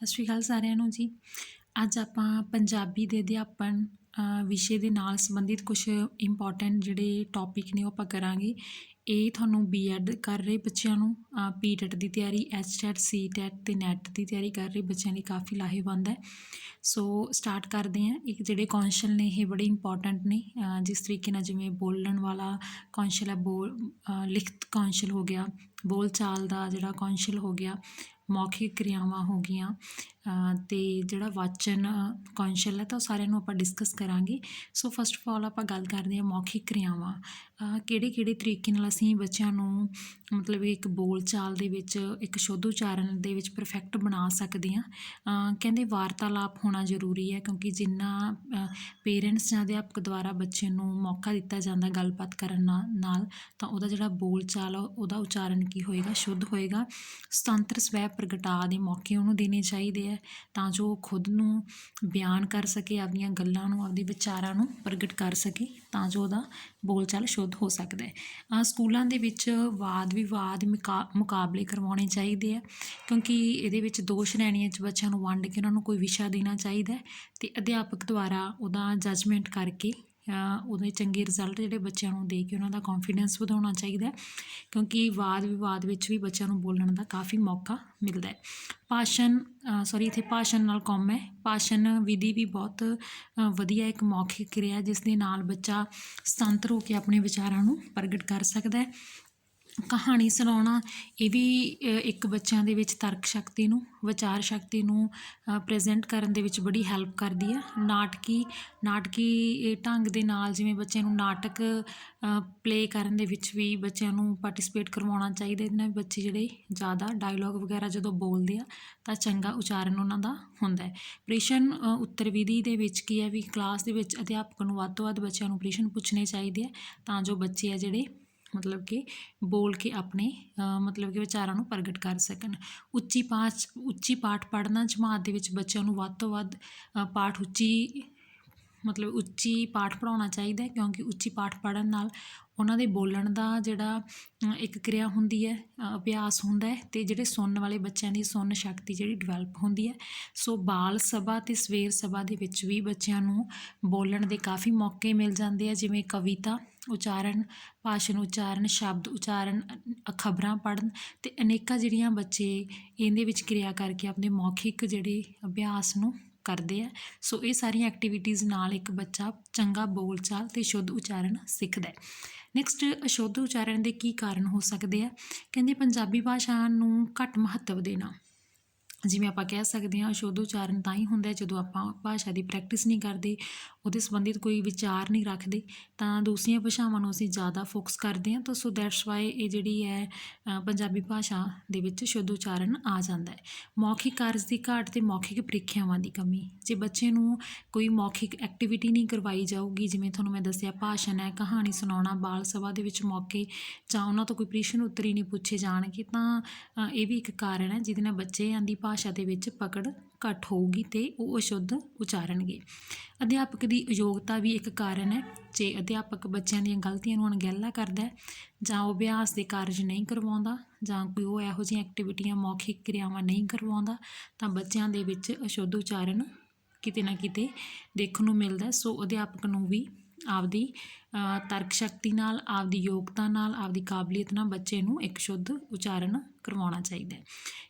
ਸਤਿ ਸ਼੍ਰੀ ਅਕਾਲ ਸਾਰਿਆਂ ਨੂੰ ਜੀ। ਅੱਜ ਆਪਾਂ ਪੰਜਾਬੀ ਦੇ ਅਧਿਆਪਨ ਵਿਸ਼ੇ ਦੇ ਨਾਲ ਸੰਬੰਧਿਤ ਕੁਛ ਇੰਪੋਰਟੈਂਟ ਜਿਹੜੇ ਟੌਪਿਕ ਨੇ ਉਹ ਆਪਾਂ ਕਰਾਂਗੇ। ਇਹ ਤੁਹਾਨੂੰ ਬੀਐਡ ਕਰ ਰਹੇ ਬੱਚਿਆਂ ਨੂੰ, ਪੀਟੈਟ ਦੀ ਤਿਆਰੀ, ਐਚਟੈਟ, ਸੀਟੈਟ ਅਤੇ ਨੈਟ ਦੀ ਤਿਆਰੀ ਕਰ ਰਹੇ ਬੱਚਿਆਂ ਲਈ ਕਾਫੀ ਲਾਹੇਵੰਦ ਹੈ। ਸੋ ਸਟਾਰਟ ਕਰਦੇ ਹਾਂ। ਇੱਕ ਜਿਹੜੇ ਕੌਂਸ਼ਲ ਨੇ ਇਹ ਬੜੇ ਇੰਪੋਰਟੈਂਟ ਨੇ, ਜਿਸ ਤਰੀਕੇ ਨਾਲ ਜਿਵੇਂ ਬੋਲਣ ਵਾਲਾ ਕੌਂਸ਼ਲ ਹੈ, ਲਿਖਤ ਕੌਂਸ਼ਲ ਹੋ ਗਿਆ, ਬੋਲ ਚਾਲ ਦਾ ਜਿਹੜਾ ਕੌਂਸ਼ਲ ਹੋ ਗਿਆ, ਮੌਖਿਕ ਕਿਰਿਆਵਾਂ ਹੋ ਗਈਆਂ, ਅਤੇ ਜਿਹੜਾ ਵਾਚਨ ਕੌਂਸ਼ਲ ਹੈ ਤਾਂ ਉਹ ਸਾਰਿਆਂ ਨੂੰ ਆਪਾਂ ਡਿਸਕਸ ਕਰਾਂਗੇ। ਸੋ ਫਸਟ ਆਫ ਆਲ ਆਪਾਂ ਗੱਲ ਕਰਦੇ ਹਾਂ ਮੌਖਿਕ ਕਿਰਿਆਵਾਂ। ਕਿਹੜੇ ਤਰੀਕੇ ਨਾਲ ਅਸੀਂ ਬੱਚਿਆਂ ਨੂੰ ਮਤਲਬ ਇੱਕ ਬੋਲ ਚਾਲ ਦੇ ਵਿੱਚ, ਇੱਕ ਸ਼ੁੱਧ ਉਚਾਰਨ ਦੇ ਵਿੱਚ ਪਰਫੈਕਟ ਬਣਾ ਸਕਦੇ ਹਾਂ। ਕਹਿੰਦੇ ਵਾਰਤਾਲਾਪ ਹੋਣਾ ਜ਼ਰੂਰੀ ਹੈ, ਕਿਉਂਕਿ ਜਿੰਨਾ ਪੇਰੈਂਟਸ ਜਾਂ ਅਧਿਆਪਕ ਦੁਆਰਾ ਬੱਚੇ ਨੂੰ ਮੌਕਾ ਦਿੱਤਾ ਜਾਂਦਾ ਗੱਲਬਾਤ ਕਰਨ ਨਾਲ ਤਾਂ ਉਹਦਾ ਜਿਹੜਾ ਬੋਲ ਚਾਲ ਉਹਦਾ ਉਚਾਰਨ ਕੀ ਹੋਏਗਾ, ਸ਼ੁੱਧ ਹੋਏਗਾ। ਸੁਤੰਤਰ ਸਵੈ ਪ੍ਰਗਟਾ ਦੇ ਮੌਕੇ ਉਹਨੂੰ ਦੇਣੇ ਚਾਹੀਦੇ ਹੈ ਤਾਂ ਜੋ ਉਹ ਖੁਦ ਨੂੰ ਬਿਆਨ ਕਰ ਸਕੇ, ਆਪਦੀਆਂ ਗੱਲਾਂ ਨੂੰ, ਆਪਦੇ ਵਿਚਾਰਾਂ ਨੂੰ ਪ੍ਰਗਟ ਕਰ ਸਕੇ, ਤਾਂ ਜੋ ਉਹਦਾ ਬੋਲ ਚਾਲ ਸ਼ੁੱਧ ਹੋ ਸਕਦਾ ਹੈ। ਸਕੂਲਾਂ ਦੇ ਵਿੱਚ ਵਾਦ ਵਿਵਾਦ ਮੁਕਾਬਲੇ ਕਰਵਾਉਣੇ ਚਾਹੀਦੇ ਆ, ਕਿਉਂਕਿ ਇਹਦੇ ਵਿੱਚ 2 ਸ਼੍ਰੇਣੀਆਂ 'ਚ ਬੱਚਿਆਂ ਨੂੰ ਵੰਡ ਕੇ ਉਹਨਾਂ ਨੂੰ ਕੋਈ ਵਿਸ਼ਾ ਦੇਣਾ ਚਾਹੀਦਾ ਅਤੇ ਅਧਿਆਪਕ ਦੁਆਰਾ ਉਹਦਾ ਜੱਜਮੈਂਟ ਕਰਕੇ ਉਹਦੇ ਚੰਗੇ ਰਿਜ਼ਲਟ ਜਿਹੜੇ ਬੱਚਿਆਂ ਨੂੰ ਦੇ ਕੇ ਉਹਨਾਂ ਦਾ ਕੌਨਫੀਡੈਂਸ ਵਧਾਉਣਾ ਚਾਹੀਦਾ, ਕਿਉਂਕਿ ਵਾਦ ਵਿਵਾਦ ਵਿੱਚ ਵੀ ਬੱਚਿਆਂ ਨੂੰ ਬੋਲਣ ਦਾ ਕਾਫੀ ਮੌਕਾ ਮਿਲਦਾ ਹੈ। ਇੱਥੇ ਭਾਸ਼ਣ ਨਾਲ ਕੌਮ ਹੈ। ਭਾਸ਼ਣ ਵਿਧੀ ਵੀ ਬਹੁਤ ਵਧੀਆ ਇੱਕ ਮੌਖਿਕ ਕਿਰਿਆ, ਜਿਸ ਦੇ ਨਾਲ ਬੱਚਾ ਸੁਤੰਤਰ ਹੋ ਕੇ ਆਪਣੇ ਵਿਚਾਰਾਂ ਨੂੰ ਪ੍ਰਗਟ ਕਰ ਸਕਦਾ ਹੈ। ਕਹਾਣੀ ਸੁਣਾਉਣਾ, ਇਹ ਵੀ ਇੱਕ ਬੱਚਿਆਂ ਦੇ ਵਿੱਚ ਤਰਕ ਸ਼ਕਤੀ ਨੂੰ, ਵਿਚਾਰ ਸ਼ਕਤੀ ਨੂੰ ਪ੍ਰੈਜੈਂਟ ਕਰਨ ਦੇ ਵਿੱਚ ਬੜੀ ਹੈਲਪ ਕਰਦੀ ਹੈ। ਨਾਟਕੀ ਢੰਗ ਦੇ ਨਾਲ ਜਿਵੇਂ ਬੱਚਿਆਂ ਨੂੰ ਨਾਟਕ ਪਲੇ ਕਰਨ ਦੇ ਵਿੱਚ ਵੀ ਬੱਚਿਆਂ ਨੂੰ ਪਾਰਟੀਸਪੇਟ ਕਰਵਾਉਣਾ ਚਾਹੀਦਾ। ਇਹਦੇ ਨਾਲ ਬੱਚੇ ਜਿਹੜੇ ਜ਼ਿਆਦਾ ਡਾਇਲੋਗ ਵਗੈਰਾ ਜਦੋਂ ਬੋਲਦੇ ਆ ਤਾਂ ਚੰਗਾ ਉਚਾਰਨ ਉਹਨਾਂ ਦਾ ਹੁੰਦਾ ਹੈ। ਪ੍ਰਸ਼ਨ ਉੱਤਰ ਵਿਧੀ ਦੇ ਵਿੱਚ ਕੀ ਹੈ ਵੀ ਕਲਾਸ ਦੇ ਵਿੱਚ ਅਧਿਆਪਕ ਨੂੰ ਵੱਧ ਤੋਂ ਵੱਧ ਬੱਚਿਆਂ ਨੂੰ ਪ੍ਰਸ਼ਨ ਪੁੱਛਣੇ ਚਾਹੀਦੇ ਆ, ਤਾਂ ਜੋ ਬੱਚੇ ਆ ਜਿਹੜੇ ਮਤਲਬ ਕਿ ਬੋਲ ਕੇ ਆਪਣੇ ਮਤਲਬ ਕਿ ਵਿਚਾਰਾਂ ਨੂੰ ਪ੍ਰਗਟ ਕਰ ਸਕਣ। ਉੱਚੀ ਪਾਠ ਪੜ੍ਹਨਾ, ਜਮਾਤ ਦੇ ਵਿੱਚ ਬੱਚਿਆਂ ਨੂੰ ਵੱਧ ਤੋਂ ਵੱਧ ਉੱਚੀ ਪਾਠ ਪੜ੍ਹਾਉਣਾ ਚਾਹੀਦਾ, ਕਿਉਂਕਿ ਉੱਚੀ ਪਾਠ ਪੜ੍ਹਨ ਨਾਲ ਉਹਨਾਂ ਦੇ ਬੋਲਣ ਦਾ ਜਿਹੜਾ ਇੱਕ ਕਿਰਿਆ ਹੁੰਦੀ ਹੈ, ਅਭਿਆਸ ਹੁੰਦਾ ਹੈ, ਅਤੇ ਜਿਹੜੇ ਸੁਣਨ ਵਾਲੇ ਬੱਚਿਆਂ ਦੀ ਸੁਣਨ ਸ਼ਕਤੀ ਜਿਹੜੀ ਡਿਵੈਲਪ ਹੁੰਦੀ ਹੈ। ਸੋ ਬਾਲ ਸਭਾ ਅਤੇ ਸਵੇਰ ਸਭਾ ਦੇ ਵਿੱਚ ਵੀ ਬੱਚਿਆਂ ਨੂੰ ਬੋਲਣ ਦੇ ਕਾਫੀ ਮੌਕੇ ਮਿਲ ਜਾਂਦੇ ਆ, ਜਿਵੇਂ ਕਵਿਤਾ ਉਚਾਰਨ, ਭਾਸ਼ਣ ਉਚਾਰਨ, ਸ਼ਬਦ ਉਚਾਰਨ, ਖ਼ਬਰਾਂ ਪੜ੍ਹਨ ਅਤੇ ਅਨੇਕਾਂ ਜਿਹੜੀਆਂ ਬੱਚੇ ਇਹਦੇ ਵਿੱਚ ਕਿਰਿਆ ਕਰਕੇ ਆਪਣੇ ਮੌਖਿਕ ਜਿਹੜੇ ਅਭਿਆਸ ਨੂੰ ਕਰਦੇ ਆ। ਸੋ ਇਹ ਸਾਰੀਆਂ ਐਕਟੀਵਿਟੀਜ਼ ਨਾਲ ਇੱਕ ਬੱਚਾ ਚੰਗਾ ਬੋਲ ਚਾਲ ਅਤੇ ਸ਼ੁੱਧ ਉਚਾਰਨ ਸਿੱਖਦਾ ਹੈ। ਨੈਕਸਟ, ਅਸ਼ੁੱਧ ਉਚਾਰਨ ਦੇ ਕੀ ਕਾਰਨ ਹੋ ਸਕਦੇ ਆ। ਕਹਿੰਦੇ ਪੰਜਾਬੀ ਭਾਸ਼ਾ ਨੂੰ ਘੱਟ ਮਹੱਤਵ ਦੇਣਾ। ਜਿਵੇਂ ਆਪਾਂ ਕਹਿ ਸਕਦੇ ਹਾਂ ਅਸ਼ੁੱਧ ਉਚਾਰਨ ਤਾਂ ਹੀ ਹੁੰਦਾ ਜਦੋਂ ਆਪਾਂ ਭਾਸ਼ਾ ਦੀ ਪ੍ਰੈਕਟਿਸ ਨਹੀਂ ਕਰਦੇ, ਉਹਦੇ ਸੰਬੰਧਿਤ ਕੋਈ ਵਿਚਾਰ ਨਹੀਂ ਰੱਖਦੇ, ਤਾਂ ਦੂਸਰੀਆਂ ਭਾਸ਼ਾਵਾਂ ਨੂੰ ਅਸੀਂ ਜ਼ਿਆਦਾ ਫੋਕਸ ਕਰਦੇ ਹਾਂ। ਤਾਂ ਸੋ ਦੈਟਸ ਵਾਈ ਇਹ ਜਿਹੜੀ ਹੈ ਪੰਜਾਬੀ ਭਾਸ਼ਾ ਦੇ ਵਿੱਚ ਸ਼ੁੱਧ ਉਚਾਰਨ ਆ ਜਾਂਦਾ ਹੈ। ਮੌਖਿਕ ਕਾਰਜ ਦੀ ਘਾਟ ਅਤੇ ਮੌਖਿਕ ਪ੍ਰੀਖਿਆਵਾਂ ਦੀ ਕਮੀ। ਜੇ ਬੱਚੇ ਨੂੰ ਕੋਈ ਮੌਖਿਕ ਐਕਟੀਵਿਟੀ ਨਹੀਂ ਕਰਵਾਈ ਜਾਊਗੀ, ਜਿਵੇਂ ਤੁਹਾਨੂੰ ਮੈਂ ਦੱਸਿਆ ਭਾਸ਼ਣ ਹੈ, ਕਹਾਣੀ ਸੁਣਾਉਣਾ, ਬਾਲ ਸਭਾ ਦੇ ਵਿੱਚ ਮੌਕੇ ਜਾਂ ਉਹਨਾਂ ਤੋਂ ਕੋਈ ਪ੍ਰਸ਼ਨ ਉੱਤਰ ਹੀ ਨਹੀਂ ਪੁੱਛੇ ਜਾਣਗੇ, ਤਾਂ ਇਹ ਵੀ ਇੱਕ ਕਾਰਨ ਹੈ ਜਿਹਦੇ ਨਾਲ ਬੱਚਿਆਂ ਦੀ ਭਾਸ਼ਾ ਦੇ ਵਿੱਚ ਪਕੜ ਘੱਟ ਹੋਊਗੀ ਅਤੇ ਉਹ ਅਸ਼ੁੱਧ ਉਚਾਰਨਗੇ। ਅਧਿਆਪਕ ਦੀ ਅਯੋਗਤਾ ਵੀ ਇੱਕ ਕਾਰਨ ਹੈ। ਜੇ ਅਧਿਆਪਕ ਬੱਚਿਆਂ ਦੀਆਂ ਗਲਤੀਆਂ ਨੂੰ ਅਣਗਹਿਲਾ ਕਰਦਾ ਜਾਂ ਉਹ ਅਭਿਆਸ ਦੇ ਕਾਰਜ ਨਹੀਂ ਕਰਵਾਉਂਦਾ ਜਾਂ ਕੋਈ ਉਹ ਇਹੋ ਜਿਹੀਆਂ ਐਕਟੀਵਿਟੀਆਂ, ਮੌਖਿਕ ਕਿਰਿਆਵਾਂ ਨਹੀਂ ਕਰਵਾਉਂਦਾ, ਤਾਂ ਬੱਚਿਆਂ ਦੇ ਵਿੱਚ ਅਸ਼ੁੱਧ ਉਚਾਰਨ ਕਿਤੇ ਨਾ ਕਿਤੇ ਦੇਖਣ ਨੂੰ ਮਿਲਦਾ। ਸੋ ਅਧਿਆਪਕ ਨੂੰ ਵੀ ਆਪਦੀ ਤਰਕ ਸ਼ਕਤੀ ਨਾਲ, ਆਪਦੀ ਯੋਗਤਾ ਨਾਲ, ਆਪਦੀ ਕਾਬਲੀਅਤ ਨਾਲ ਬੱਚੇ ਨੂੰ ਇੱਕ ਸ਼ੁੱਧ ਉਚਾਰਨ ਕਰਵਾਉਣਾ ਚਾਹੀਦਾ ਹੈ।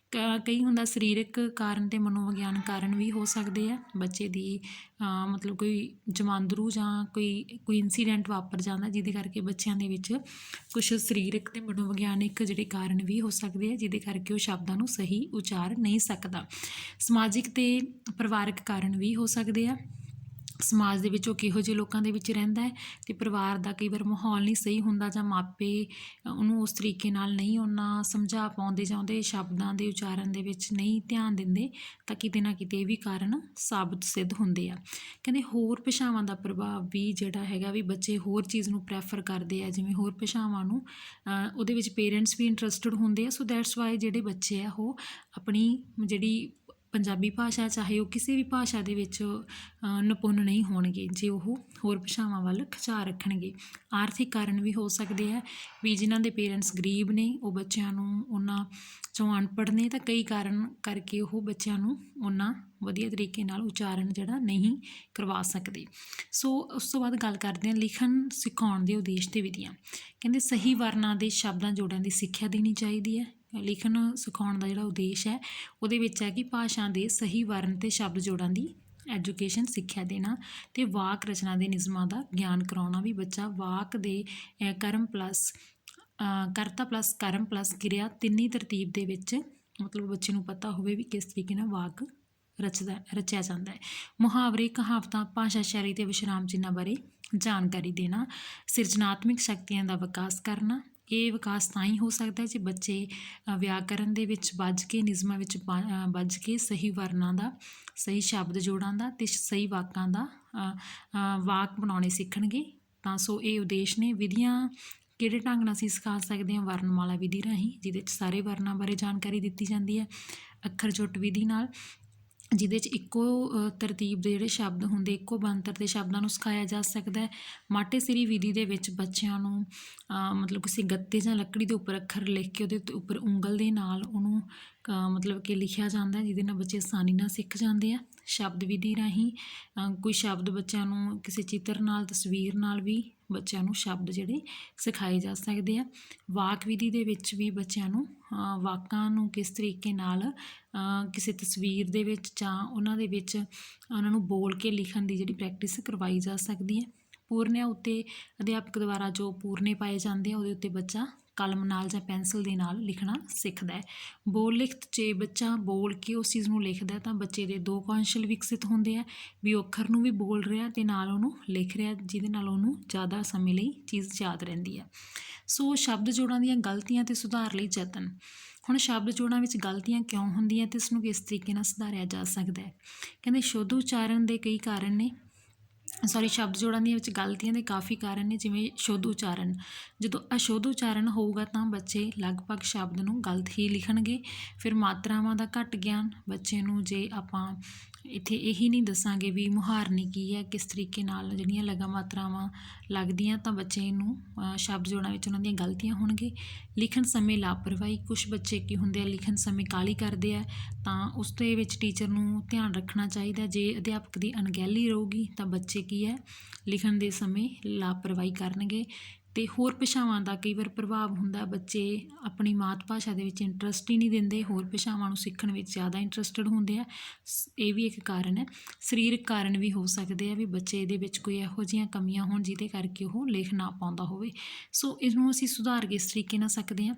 ਕਈ ਹੁੰਦਾ ਸਰੀਰਕ ਕਾਰਨ ਅਤੇ ਮਨੋਵਿਗਿਆਨਕ ਕਾਰਨ ਵੀ ਹੋ ਸਕਦੇ ਆ। ਬੱਚੇ ਦੀ ਮਤਲਬ ਕੋਈ ਜਮਾਂਦਰੂ ਜਾਂ ਕੋਈ ਇੰਸੀਡੈਂਟ ਵਾਪਰ ਜਾਂਦਾ ਜਿਹਦੇ ਕਰਕੇ ਬੱਚਿਆਂ ਦੇ ਵਿੱਚ ਕੁਛ ਸਰੀਰਕ ਅਤੇ ਮਨੋਵਿਗਿਆਨਕ ਜਿਹੜੇ ਕਾਰਨ ਵੀ ਹੋ ਸਕਦੇ ਆ, ਜਿਹਦੇ ਕਰਕੇ ਉਹ ਸ਼ਬਦਾਂ ਨੂੰ ਸਹੀ ਉਚਾਰ ਨਹੀਂ ਸਕਦਾ। ਸਮਾਜਿਕ ਅਤੇ ਪਰਿਵਾਰਕ ਕਾਰਨ ਵੀ ਹੋ ਸਕਦੇ ਆ। ਸਮਾਜ ਦੇ ਵਿੱਚ ਉਹ ਕਿਹੋ ਜਿਹੇ ਲੋਕਾਂ ਦੇ ਵਿੱਚ ਰਹਿੰਦਾ ਹੈ ਅਤੇ ਪਰਿਵਾਰ ਦਾ ਕਈ ਵਾਰ ਮਾਹੌਲ ਨਹੀਂ ਸਹੀ ਹੁੰਦਾ, ਜਾਂ ਮਾਪੇ ਉਹਨੂੰ ਉਸ ਤਰੀਕੇ ਨਾਲ ਨਹੀਂ ਉਹਨਾਂ ਸਮਝਾ ਪਾਉਂਦੇ ਜਾਂ ਉਹਦੇ ਸ਼ਬਦਾਂ ਦੇ ਉਚਾਰਨ ਦੇ ਵਿੱਚ ਨਹੀਂ ਧਿਆਨ ਦਿੰਦੇ, ਤਾਂ ਕਿਤੇ ਨਾ ਕਿਤੇ ਇਹ ਵੀ ਕਾਰਨ ਸਾਬਤ ਸਿੱਧ ਹੁੰਦੇ ਆ। ਕਹਿੰਦੇ ਹੋਰ ਭਾਸ਼ਾਵਾਂ ਦਾ ਪ੍ਰਭਾਵ ਵੀ ਜਿਹੜਾ ਹੈਗਾ ਵੀ ਬੱਚੇ ਹੋਰ ਚੀਜ਼ ਨੂੰ ਪ੍ਰੈਫਰ ਕਰਦੇ ਆ, ਜਿਵੇਂ ਹੋਰ ਭਾਸ਼ਾਵਾਂ ਨੂੰ ਉਹਦੇ ਵਿੱਚ ਪੇਰੈਂਟਸ ਵੀ ਇੰਟਰਸਟਡ ਹੁੰਦੇ ਆ। ਸੋ ਦੈਟਸ ਵਾਈ ਜਿਹੜੇ ਬੱਚੇ ਆ ਉਹ ਆਪਣੀ ਜਿਹੜੀ ਪੰਜਾਬੀ ਭਾਸ਼ਾ ਚਾਹੇ ਉਹ ਕਿਸੇ ਵੀ ਭਾਸ਼ਾ ਦੇ ਵਿੱਚ ਨਿਪੁੰਨ ਨਹੀਂ ਹੋਣਗੇ ਜੇ ਉਹ ਹੋਰ ਭਾਸ਼ਾਵਾਂ ਵੱਲ ਖਿਚਾਅ ਰੱਖਣਗੇ। ਆਰਥਿਕ ਕਾਰਨ ਵੀ ਹੋ ਸਕਦੇ ਆ ਵੀ ਜਿਨ੍ਹਾਂ ਦੇ ਪੇਰੈਂਟਸ ਗਰੀਬ ਨੇ ਉਹ ਬੱਚਿਆਂ ਨੂੰ ਉਹਨਾਂ 'ਚੋਂ ਅਨਪੜ੍ਹ ਨੇ ਤਾਂ ਕਈ ਕਾਰਨ ਕਰਕੇ ਉਹ ਬੱਚਿਆਂ ਨੂੰ ਉਹਨਾਂ ਵਧੀਆ ਤਰੀਕੇ ਨਾਲ ਉਚਾਰਨ ਜਿਹੜਾ ਨਹੀਂ ਕਰਵਾ ਸਕਦੇ। ਸੋ ਉਸ ਤੋਂ ਬਾਅਦ ਗੱਲ ਕਰਦੇ ਹਾਂ ਲਿਖਣ ਸਿਖਾਉਣ ਦੇ ਉਦੇਸ਼ ਅਤੇ ਵਿਧੀਆਂ। ਕਹਿੰਦੇ ਸਹੀ ਵਰਨਾਂ ਦੇ ਸ਼ਬਦਾਂ ਜੋੜਾਂ ਦੀ ਸਿੱਖਿਆ ਦੇਣੀ ਚਾਹੀਦੀ ਹੈ। ਲਿਖਣ ਸਿਖਾਉਣ ਦਾ ਜਿਹੜਾ ਉਦੇਸ਼ ਹੈ ਉਹਦੇ ਵਿੱਚ ਹੈ ਕਿ ਭਾਸ਼ਾ ਦੇ ਸਹੀ ਵਰਨ ਅਤੇ ਸ਼ਬਦ ਜੋੜਾਂ ਦੀ ਐਜੂਕੇਸ਼ਨ ਸਿੱਖਿਆ ਦੇਣਾ ਅਤੇ ਵਾਕ ਰਚਨਾ ਦੇ ਨਿਯਮਾਂ ਦਾ ਗਿਆਨ ਕਰਾਉਣਾ ਵੀ ਬੱਚਾ ਵਾਕ ਦੇ ਕਰਮ ਪਲੱਸ ਕਰਤਾ ਪਲੱਸ ਕਰਮ ਪਲੱਸ ਕਿਰਿਆ ਤਿੰਨੀ ਤਰਤੀਬ ਦੇ ਵਿੱਚ ਮਤਲਬ ਬੱਚੇ ਨੂੰ ਪਤਾ ਹੋਵੇ ਵੀ ਕਿਸ ਤਰੀਕੇ ਨਾਲ ਵਾਕ ਰਚਿਆ ਜਾਂਦਾ ਹੈ। ਮੁਹਾਵਰੇ ਕਹਾਵਤਾਂ ਭਾਸ਼ਾ ਸ਼ੈਲੀ ਅਤੇ ਵਿਸ਼ਰਾਮ ਚਿੰਨ੍ਹਾਂ ਬਾਰੇ ਜਾਣਕਾਰੀ ਦੇਣਾ। ਸਿਰਜਣਾਤਮਕ ਸ਼ਕਤੀਆਂ ਦਾ ਵਿਕਾਸ ਕਰਨਾ। ਇਹ ਵਿਕਾਸ ਤਾਂ ਹੀ ਹੋ ਸਕਦਾ ਜੇ ਬੱਚੇ ਵਿਆਕਰਨ ਦੇ ਵਿੱਚ ਬੱਝ ਕੇ ਨਿਯਮਾਂ ਵਿੱਚ ਬੱਝ ਕੇ ਸਹੀ ਵਰਨਾਂ ਦਾ ਸਹੀ ਸ਼ਬਦ ਜੋੜਾਂ ਦਾ ਅਤੇ ਸਹੀ ਵਾਕਾਂ ਦਾ ਵਾਕ ਬਣਾਉਣੇ ਸਿੱਖਣਗੇ। ਤਾਂ ਸੋ ਇਹ ਉਦੇਸ਼ ਨੇ। ਵਿਧੀਆਂ ਕਿਹੜੇ ਢੰਗ ਨਾਲ ਅਸੀਂ ਸਿਖਾ ਸਕਦੇ ਹਾਂ? ਵਰਨਮਾਲਾ ਵਿਧੀ ਰਾਹੀਂ ਜਿਹਦੇ 'ਚ ਸਾਰੇ ਵਰਨਾਂ ਬਾਰੇ ਜਾਣਕਾਰੀ ਦਿੱਤੀ ਜਾਂਦੀ ਹੈ। ਅੱਖਰ ਜੁੱਟ ਵਿਧੀ ਨਾਲ ਜਿਹਦੇ 'ਚ ਇੱਕੋ ਤਰਤੀਬ ਦੇ ਜਿਹੜੇ ਸ਼ਬਦ ਹੁੰਦੇ ਇੱਕੋ ਬਣਤਰ ਦੇ ਸ਼ਬਦਾਂ ਨੂੰ ਸਿਖਾਇਆ ਜਾ ਸਕਦਾ ਹੈ। ਮਾਟੇਸਿਰੀ ਵਿਧੀ ਦੇ ਵਿੱਚ ਬੱਚਿਆਂ ਨੂੰ ਮਤਲਬ ਕਿਸੇ ਗੱਤੇ ਜਾਂ ਲੱਕੜੀ ਦੇ ਉੱਪਰ ਅੱਖਰ ਲਿਖ ਕੇ ਉਹਦੇ ਉੱਪਰ ਉਂਗਲ ਦੇ ਨਾਲ ਉਹਨੂੰ ਮਤਲਬ ਕਿ ਲਿਖਿਆ ਜਾਂਦਾ ਜਿਹਦੇ ਨਾਲ ਬੱਚੇ ਆਸਾਨੀ ਨਾਲ ਸਿੱਖ ਜਾਂਦੇ ਆ। ਸ਼ਬਦ ਵਿਧੀ ਰਾਹੀਂ ਕੋਈ ਸ਼ਬਦ ਬੱਚਿਆਂ ਨੂੰ ਕਿਸੇ ਚਿੱਤਰ ਨਾਲ ਤਸਵੀਰ ਨਾਲ ਵੀ ਬੱਚਿਆਂ ਨੂੰ ਸ਼ਬਦ ਜਿਹੜੇ ਸਿਖਾਏ ਜਾ ਸਕਦੇ ਆ। ਵਾਕ ਵਿਧੀ ਦੇ ਵਿੱਚ ਵੀ ਬੱਚਿਆਂ ਨੂੰ ਵਾਕਾਂ ਨੂੰ ਕਿਸ ਤਰੀਕੇ ਨਾਲ ਕਿਸੇ ਤਸਵੀਰ ਦੇ ਵਿੱਚ ਜਾਂ ਉਹਨਾਂ ਦੇ ਵਿੱਚ ਉਹਨਾਂ ਨੂੰ ਬੋਲ ਕੇ ਲਿਖਣ ਦੀ ਜਿਹੜੀ ਪ੍ਰੈਕਟਿਸ ਕਰਵਾਈ ਜਾ ਸਕਦੀ ਹੈ। ਪੂਰਨਿਆਂ ਉੱਤੇ ਅਧਿਆਪਕ ਦੁਆਰਾ ਜੋ ਪੂਰਨੇ ਪਾਏ ਜਾਂਦੇ ਆ ਉਹਦੇ ਉੱਤੇ ਬੱਚਾ ਕਲਮ ਨਾਲ ਜਾਂ ਪੈਨਸਿਲ ਦੇ ਨਾਲ ਲਿਖਣਾ ਸਿੱਖਦਾ ਹੈ। ਬੋਲ ਲਿਖਤ 'ਚ ਬੱਚਾ ਬੋਲ ਕੇ ਉਸ ਚੀਜ਼ ਨੂੰ ਲਿਖਦਾ ਤਾਂ ਬੱਚੇ ਦੇ ਦੋ ਕੌਸ਼ਲ ਵਿਕਸਿਤ ਹੁੰਦੇ ਆ ਵੀ ਉਹ ਅੱਖਰ ਨੂੰ ਵੀ ਬੋਲ ਰਿਹਾ ਅਤੇ ਨਾਲ ਉਹਨੂੰ ਲਿਖ ਰਿਹਾ ਜਿਹਦੇ ਨਾਲ ਉਹਨੂੰ ਜ਼ਿਆਦਾ ਸਮੇਂ ਲਈ ਚੀਜ਼ ਯਾਦ ਰਹਿੰਦੀ ਹੈ। ਸੋ ਸ਼ਬਦ ਜੋੜਾਂ ਦੀਆਂ ਗਲਤੀਆਂ ਅਤੇ ਸੁਧਾਰ ਲਈ ਯਤਨ। ਹੁਣ ਸ਼ਬਦ ਜੋੜਾਂ ਵਿੱਚ ਗਲਤੀਆਂ ਕਿਉਂ ਹੁੰਦੀਆਂ ਅਤੇ ਇਸ ਨੂੰ ਕਿਸ ਤਰੀਕੇ ਨਾਲ ਸੁਧਾਰਿਆ ਜਾ ਸਕਦਾ ਹੈ? ਕਹਿੰਦੇ ਸ਼ੁੱਧ ਉਚਾਰਨ ਦੇ ਕਈ ਕਾਰਨ ਨੇ ਸ਼ਬਦ ਜੋੜਾਂ ਦੀਆਂ ਵਿੱਚ ਗਲਤੀਆਂ ਦੇ ਕਾਫੀ ਕਾਰਨ ਨੇ। ਜਿਵੇਂ ਸ਼ੁੱਧ ਉਚਾਰਨ, ਜਦੋਂ ਅਸ਼ੁੱਧ ਉਚਾਰਨ ਹੋਊਗਾ ਤਾਂ ਬੱਚੇ ਲਗਭਗ ਸ਼ਬਦ ਨੂੰ ਗਲਤ ਹੀ ਲਿਖਣਗੇ। ਫਿਰ ਮਾਤਰਾਵਾਂ ਦਾ ਘੱਟ ਗਿਆਨ ਬੱਚੇ ਨੂੰ, ਜੇ ਆਪਾਂ ਇੱਥੇ ਇਹੀ ਨਹੀਂ ਦੱਸਾਂਗੇ ਵੀ ਮੁਹਾਰਨੀ ਕੀ ਹੈ, ਕਿਸ ਤਰੀਕੇ ਨਾਲ ਜਿਹੜੀਆਂ ਲਗਾ ਮਾਤਰਾਵਾਂ ਲੱਗਦੀਆਂ ਤਾਂ ਬੱਚੇ ਨੂੰ ਸ਼ਬਦ ਜੋੜਾਂ ਵਿੱਚ ਉਹਨਾਂ ਦੀਆਂ ਗਲਤੀਆਂ ਹੋਣਗੇ। ਲਿਖਣ ਸਮੇਂ ਲਾਪਰਵਾਹੀ, ਕੁਛ ਬੱਚੇ ਕੀ ਹੁੰਦੇ ਆ ਲਿਖਣ ਸਮੇਂ ਕਾਹਲੀ ਕਰਦੇ ਆ ਤਾਂ ਉਸ ਦੇ ਵਿੱਚ ਟੀਚਰ ਨੂੰ ਧਿਆਨ ਰੱਖਣਾ ਚਾਹੀਦਾ। ਜੇ ਅਧਿਆਪਕ ਦੀ ਅਣਗਹਿਲੀ ਰਹੂਗੀ ਤਾਂ ਬੱਚੇ ਕੀ ਹੈ ਲਿਖਣ ਦੇ ਸਮੇਂ ਲਾਪਰਵਾਹੀ ਕਰਨਗੇ। ਅਤੇ ਹੋਰ ਭਾਸ਼ਾਵਾਂ ਦਾ ਕਈ ਵਾਰ ਪ੍ਰਭਾਵ ਹੁੰਦਾ, ਬੱਚੇ ਆਪਣੀ ਮਾਤ ਭਾਸ਼ਾ ਦੇ ਵਿੱਚ ਇੰਟਰਸਟ ਹੀ ਨਹੀਂ ਦਿੰਦੇ, ਹੋਰ ਭਾਸ਼ਾਵਾਂ ਨੂੰ ਸਿੱਖਣ ਵਿੱਚ ਜ਼ਿਆਦਾ ਇੰਟਰਸਟਡ ਹੁੰਦੇ ਆ। ਇਹ ਵੀ ਇੱਕ ਕਾਰਨ ਹੈ। ਸਰੀਰਕ ਕਾਰਨ ਵੀ ਹੋ ਸਕਦੇ ਆ ਵੀ ਬੱਚੇ ਇਹਦੇ ਵਿੱਚ ਕੋਈ ਇਹੋ ਜਿਹੀਆਂ ਕਮੀਆਂ ਹੋਣ ਜਿਹਦੇ ਕਰਕੇ ਉਹ ਲਿਖ ਨਾ ਪਾਉਂਦਾ ਹੋਵੇ। ਸੋ ਇਹਨੂੰ ਅਸੀਂ ਸੁਧਾਰ ਕਿਸ ਤਰੀਕੇ ਨਾਲ ਸਕਦੇ ਹਾਂ?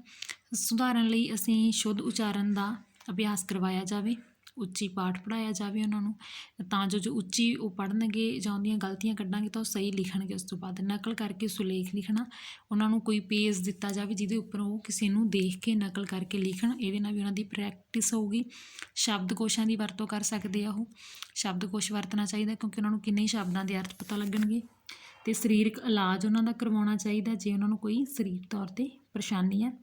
ਸੁਧਾਰਨ ਲਈ ਅਸੀਂ ਸ਼ੁੱਧ ਉਚਾਰਨ ਦਾ ਅਭਿਆਸ ਕਰਵਾਇਆ ਜਾਵੇ, ਉੱਚੀ ਪਾਠ ਪੜ੍ਹਾਇਆ ਜਾਵੇ ਉਹਨਾਂ ਨੂੰ, ਤਾਂ ਜੋ ਉੱਚੀ ਉਹ ਪੜ੍ਹਨਗੇ ਜਾਂ ਉਹਦੀਆਂ ਗਲਤੀਆਂ ਕੱਢਾਂਗੇ ਤਾਂ ਉਹ ਸਹੀ ਲਿਖਣਗੇ। ਉਸ ਤੋਂ ਬਾਅਦ ਨਕਲ ਕਰਕੇ ਸੁਲੇਖ ਲਿਖਣਾ, ਉਹਨਾਂ ਨੂੰ ਕੋਈ ਪੇਜ ਦਿੱਤਾ ਜਾਵੇ ਜਿਹਦੇ ਉੱਪਰ ਉਹ ਕਿਸੇ ਨੂੰ ਦੇਖ ਕੇ ਨਕਲ ਕਰਕੇ ਲਿਖਣ, ਇਹਦੇ ਨਾਲ ਵੀ ਉਹਨਾਂ ਦੀ ਪ੍ਰੈਕਟਿਸ ਹੋਊਗੀ। ਸ਼ਬਦ ਕੋਸ਼ਾਂ ਦੀ ਵਰਤੋਂ ਕਰ ਸਕਦੇ ਆ ਉਹ, ਸ਼ਬਦ ਕੋਸ਼ ਵਰਤਣਾ ਚਾਹੀਦਾ ਕਿਉਂਕਿ ਉਹਨਾਂ ਨੂੰ ਕਿੰਨੇ ਸ਼ਬਦਾਂ ਦੇ ਅਰਥ ਪਤਾ ਲੱਗਣਗੇ। ਅਤੇ ਸਰੀਰਕ ਇਲਾਜ ਉਹਨਾਂ ਦਾ ਕਰਵਾਉਣਾ ਚਾਹੀਦਾ ਜੇ ਉਹਨਾਂ ਨੂੰ ਕੋਈ ਸਰੀਰਕ ਤੌਰ 'ਤੇ ਪਰੇਸ਼ਾਨੀ ਹੈ।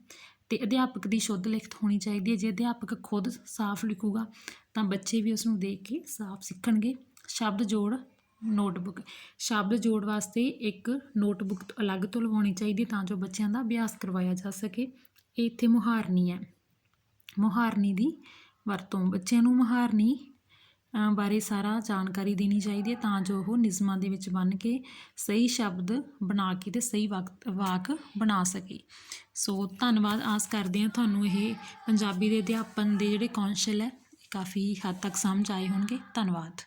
ਅਤੇ ਅਧਿਆਪਕ ਦੀ ਸ਼ੁੱਧ ਲਿਖਤ ਹੋਣੀ ਚਾਹੀਦੀ ਹੈ। ਜੇ ਅਧਿਆਪਕ ਖੁਦ ਸਾਫ਼ ਲਿਖੂਗਾ ਤਾਂ ਬੱਚੇ ਵੀ ਉਸ ਨੂੰ ਦੇਖ ਕੇ ਸਾਫ਼ ਸਿੱਖਣਗੇ। ਸ਼ਬਦ ਜੋੜ ਨੋਟਬੁੱਕ, ਸ਼ਬਦ ਜੋੜ ਵਾਸਤੇ ਇੱਕ ਨੋਟਬੁੱਕ ਅਲੱਗ ਤੋਂ ਲਵਾਉਣੀ ਚਾਹੀਦੀ ਤਾਂ ਜੋ ਬੱਚਿਆਂ ਦਾ ਅਭਿਆਸ ਕਰਵਾਇਆ ਜਾ ਸਕੇ। ਇਹ ਇੱਥੇ ਮੁਹਾਰਨੀ ਹੈ। ਮੁਹਾਰਨੀ ਦੀ ਵਰਤੋਂ, ਬੱਚਿਆਂ ਨੂੰ ਮੁਹਾਰਨੀ ਬਾਰੇ ਸਾਰਾ ਜਾਣਕਾਰੀ ਦੇਣੀ ਚਾਹੀਦੀ ਹੈ ਤਾਂ ਜੋ ਉਹ ਨਿਯਮਾਂ ਦੇ ਵਿੱਚ ਬੰਨ੍ਹ ਕੇ ਸਹੀ ਸ਼ਬਦ ਬਣਾ ਕੇ ਅਤੇ ਸਹੀ ਵਾਕ ਬਣਾ ਸਕੇ। ਸੋ ਧੰਨਵਾਦ। ਆਸ ਕਰਦੇ ਹਾਂ ਤੁਹਾਨੂੰ ਇਹ ਪੰਜਾਬੀ ਦੇ ਅਧਿਆਪਨ ਦੇ ਜਿਹੜੇ ਕੌਸ਼ਲ ਹੈ ਕਾਫੀ ਹੱਦ ਤੱਕ ਸਮਝ ਆਏ ਹੋਣਗੇ। ਧੰਨਵਾਦ।